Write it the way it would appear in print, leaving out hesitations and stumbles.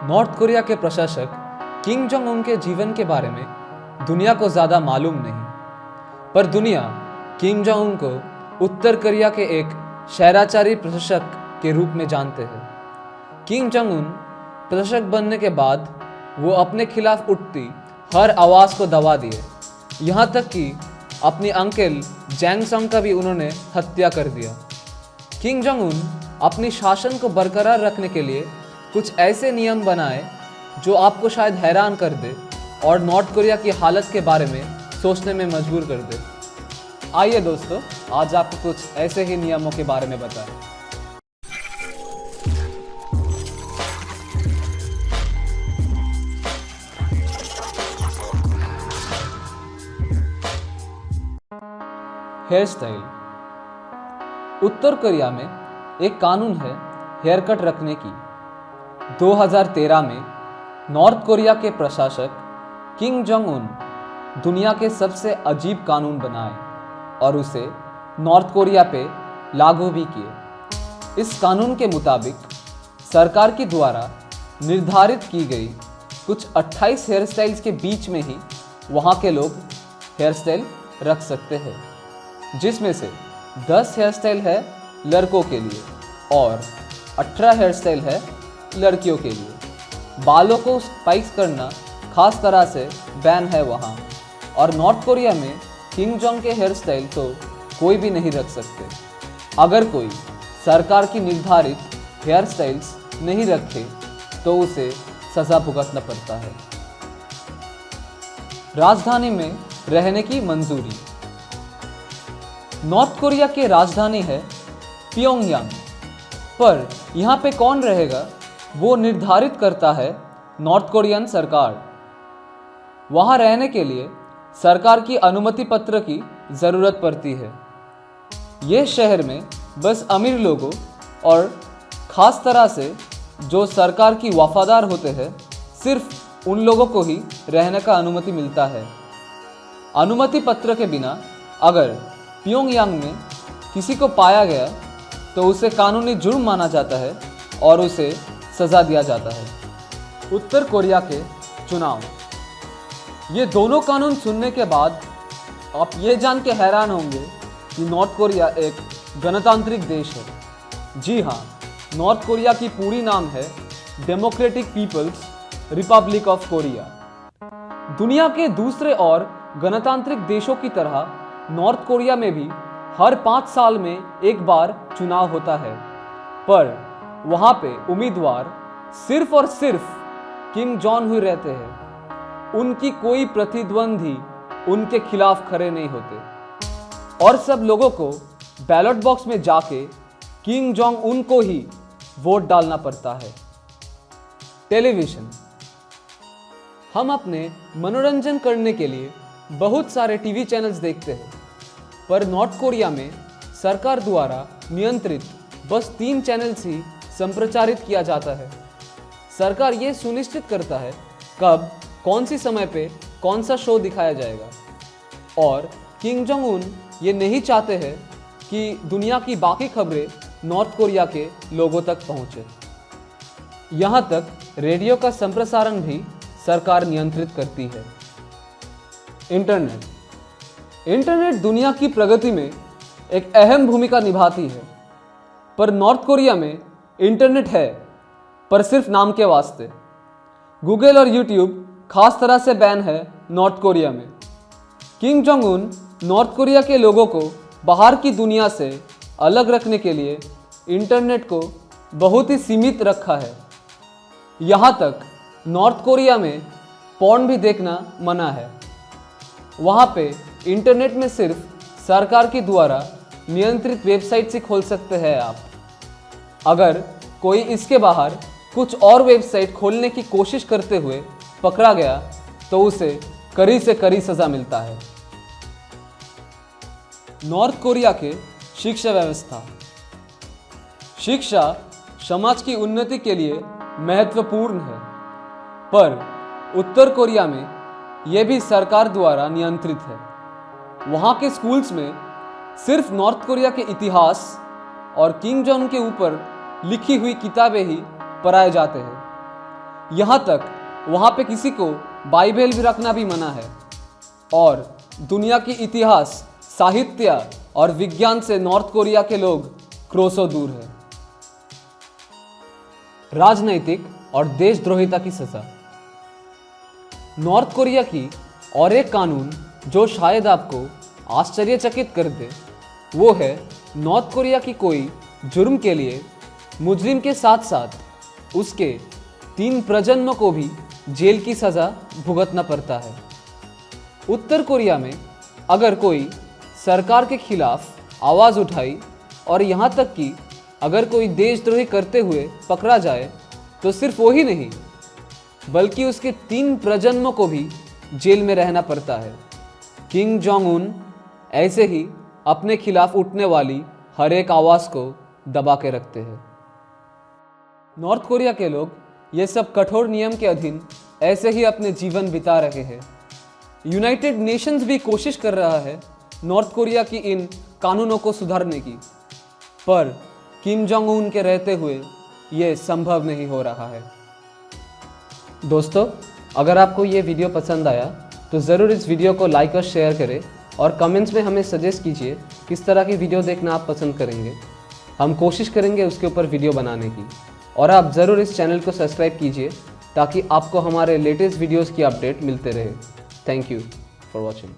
North Korea के प्रशासक Kim Jong Un के जीवन के बारे में दुनिया को ज़्यादा मालूम नहीं, पर दुनिया किम जोंग उन को उत्तर कोरिया के एक शहराचारी प्रशासक के रूप में जानते हैं। किम जोंग उन प्रशासक बनने के बाद वो अपने खिलाफ उठती हर आवाज़ को दबा दिए, यहाँ तक कि अपनी अंकल जैंग सॉन्ग का भी उन्होंने हत्या कर दिया। किम जोंग उन अपनी शासन को बरकरार रखने के लिए कुछ ऐसे नियम बनाए जो आपको शायद हैरान कर दे और नॉर्थ कोरिया की हालत के बारे में सोचने में मजबूर कर दे। आइए दोस्तों, आज आपको कुछ ऐसे ही नियमों के बारे में बताएं। Hair style. उत्तर कोरिया में एक कानून है हेयर कट रखने की। 2013 में नॉर्थ कोरिया के प्रशासक किम जोंग उन दुनिया के सबसे अजीब कानून बनाए और उसे नॉर्थ कोरिया पे लागू भी किए। इस कानून के मुताबिक सरकार के द्वारा निर्धारित की गई कुछ 28 हेयर स्टाइल्स के बीच में ही वहाँ के लोग हेयर स्टाइल रख सकते हैं, जिसमें से 10 हेयर स्टाइल है लड़कों के लिए और 18 हेयर स्टाइल है लड़कियों के लिए। बालों को स्पाइक्स करना खास तरह से बैन है वहाँ, और नॉर्थ कोरिया में किम जोंग के हेयर स्टाइल तो कोई भी नहीं रख सकते। अगर कोई सरकार की निर्धारित हेयर स्टाइल्स नहीं रखे तो उसे सज़ा भुगतना पड़ता है। राजधानी में रहने की मंजूरी। नॉर्थ कोरिया की राजधानी है प्योंगयांग, पर यहाँ पे कौन रहेगा वो निर्धारित करता है नॉर्थ कोरियन सरकार। वहाँ रहने के लिए सरकार की अनुमति पत्र की ज़रूरत पड़ती है। ये शहर में बस अमीर लोगों और ख़ास तरह से जो सरकार की वफादार होते हैं, सिर्फ उन लोगों को ही रहने का अनुमति मिलता है। अनुमति पत्र के बिना अगर प्योंगयांग में किसी को पाया गया तो उसे कानूनी जुर्म माना जाता है और उसे सज़ा दिया जाता है। उत्तर कोरिया के चुनाव। ये दोनों कानून सुनने के बाद आप ये जान के हैरान होंगे कि नॉर्थ कोरिया एक गणतांत्रिक देश है। जी हाँ, नॉर्थ कोरिया की पूरी नाम है democratic people's republic of Korea. दुनिया के दूसरे और गणतांत्रिक देशों की तरह नॉर्थ कोरिया में भी हर 5 साल में एक बार चुनाव होता है, पर वहाँ पे उम्मीदवार सिर्फ और सिर्फ किम जोंग उन रहते हैं। उनकी कोई प्रतिद्वंदी उनके खिलाफ खड़े नहीं होते और सब लोगों को बैलेट बॉक्स में जाके किम जोंग उन को ही वोट डालना पड़ता है। टेलीविज़न। हम अपने मनोरंजन करने के लिए बहुत सारे टीवी चैनल्स देखते हैं, पर नॉर्थ कोरिया में सरकार द्वारा नियंत्रित बस 3 चैनल्स ही संप्रचारित किया जाता है। सरकार ये सुनिश्चित करता है कब कौन सी समय पे कौन सा शो दिखाया जाएगा, और किम जोंग उन ये नहीं चाहते हैं कि दुनिया की बाकी खबरें नॉर्थ कोरिया के लोगों तक पहुँचे। यहाँ तक रेडियो का संप्रसारण भी सरकार नियंत्रित करती है। इंटरनेट दुनिया की प्रगति में एक अहम भूमिका निभाती है, पर नॉर्थ कोरिया में इंटरनेट है पर सिर्फ नाम के वास्ते। गूगल और यूट्यूब खास तरह से बैन है नॉर्थ कोरिया में। Kim Jong Un north Korea के लोगों को बाहर की दुनिया से अलग रखने के लिए इंटरनेट को बहुत ही सीमित रखा है। यहाँ तक नॉर्थ कोरिया में पॉर्न भी देखना मना है। वहाँ पे इंटरनेट में सिर्फ सरकार के द्वारा नियंत्रित वेबसाइट से खोल सकते हैं आप। अगर कोई इसके बाहर कुछ और वेबसाइट खोलने की कोशिश करते हुए पकड़ा गया तो उसे कड़ी से कड़ी सज़ा मिलता है। नॉर्थ कोरिया के शिक्षा व्यवस्था। शिक्षा समाज की उन्नति के लिए महत्वपूर्ण है, पर उत्तर कोरिया में यह भी सरकार द्वारा नियंत्रित है। वहाँ के स्कूल्स में सिर्फ नॉर्थ कोरिया के इतिहास और किम जोंग के ऊपर लिखी हुई किताबें ही पढ़ाए जाते हैं। यहाँ तक वहाँ पे किसी को बाइबल भी रखना भी मना है। और दुनिया की इतिहास, साहित्य और विज्ञान से नॉर्थ कोरिया के लोग क्रोसों दूर है। राजनैतिक और देशद्रोहिता की सजा। नॉर्थ कोरिया की और एक कानून जो शायद आपको आश्चर्यचकित कर दे, वो है नॉर्थ कोरिया की कोई जुर्म के लिए मुजरिम के साथ साथ उसके 3 प्रजन्म को भी जेल की सज़ा भुगतना पड़ता है। उत्तर कोरिया में अगर कोई सरकार के खिलाफ आवाज़ उठाई और यहाँ तक कि अगर कोई देशद्रोही करते हुए पकड़ा जाए तो सिर्फ वही नहीं बल्कि उसके 3 प्रजन्म को भी जेल में रहना पड़ता है। किम जोंग उन ऐसे ही अपने खिलाफ उठने वाली हर एक आवाज़ को दबा के रखते हैं। नॉर्थ कोरिया के लोग ये सब कठोर नियम के अधीन ऐसे ही अपने जीवन बिता रहे हैं। यूनाइटेड नेशंस भी कोशिश कर रहा है नॉर्थ कोरिया की इन कानूनों को सुधारने की, पर किम जोंग उन के रहते हुए ये संभव नहीं हो रहा है। दोस्तों, अगर आपको ये वीडियो पसंद आया तो ज़रूर इस वीडियो को लाइक और शेयर करें और कमेंट्स में हमें सजेस्ट कीजिए किस तरह की वीडियो देखना आप पसंद करेंगे। हम कोशिश करेंगे उसके ऊपर वीडियो बनाने की। और आप ज़रूर इस चैनल को सब्सक्राइब कीजिए ताकि आपको हमारे लेटेस्ट वीडियोज़ की अपडेट मिलते रहे। Thank you for watching.